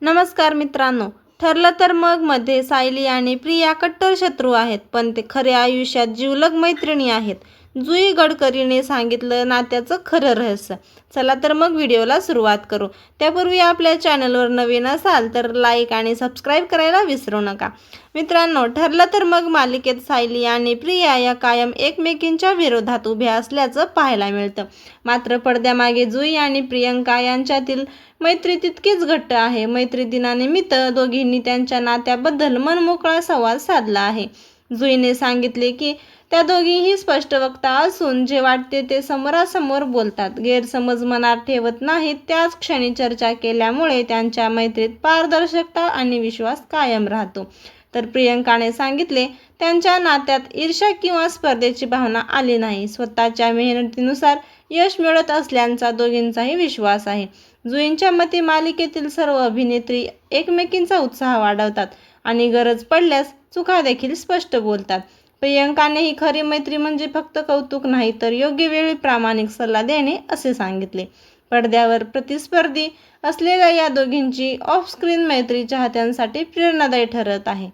नमस्कार मित्रांनो. ठरलं तर मग मध्ये सायली आणि प्रिया कट्टर शत्रू आहेत, पण ते खऱ्या आयुष्यात जिवलग मैत्रिणी आहेत. जुई गडकरीने सांगितलं नात्याचं खरं रहस्य. चला तर मग व्हिडिओला सुरुवात करू. त्यापूर्वी आपल्या चॅनलवर नवीन असाल तर लाईक आणि सबस्क्राईब करायला विसरू नका. मित्रांनो, ठरलं तर मग मालिकेत सायली आणि प्रिया या कायम एकमेकींच्या विरोधात उभ्या असल्याचं पाहायला मिळतं. मात्र पडद्यामागे जुई आणि प्रियंका यांच्यातील मैत्री तितकीच घट्ट आहे. मैत्री दिनानिमित्त दोघींनी त्यांच्या नात्याबद्दल मनमोकळा संवाद साधला आहे. जुईने सांगितले की त्या दोघीही स्पष्ट वक्ता असून जे वाटते ते समोरासमोर बोलतात, गैरसमज मनात ठेवत नाहीत. त्याच क्षणी चर्चा केल्यामुळे त्यांच्या मैत्रीत पारदर्शकता आणि विश्वास कायम राहतो. तर प्रियंकाने सांगितले त्यांच्या नात्यात ईर्ष्या किंवा स्पर्धेची भावना आली नाही. स्वतःच्या मेहनतीनुसार यश मिळत असल्याचा दोघींचाही विश्वास आहे. जुईंच्या मते मालिकेतील सर्व अभिनेत्री एकमेकींचा उत्साह वाढवतात आणि गरज पडल्यास चुका देखील स्पष्ट बोलतात. प्रियंकाने ही खरी मैत्री म्हणजे फक्त कौतुक नाही तर योग्य वेळी प्रामाणिक सल्ला देणे असे सांगितले. पडद्यावर प्रतिस्पर्धी असलेल्या या दोघींची ऑफ स्क्रीन मैत्री चाहत्यांसाठी प्रेरणादायी ठरत आहे.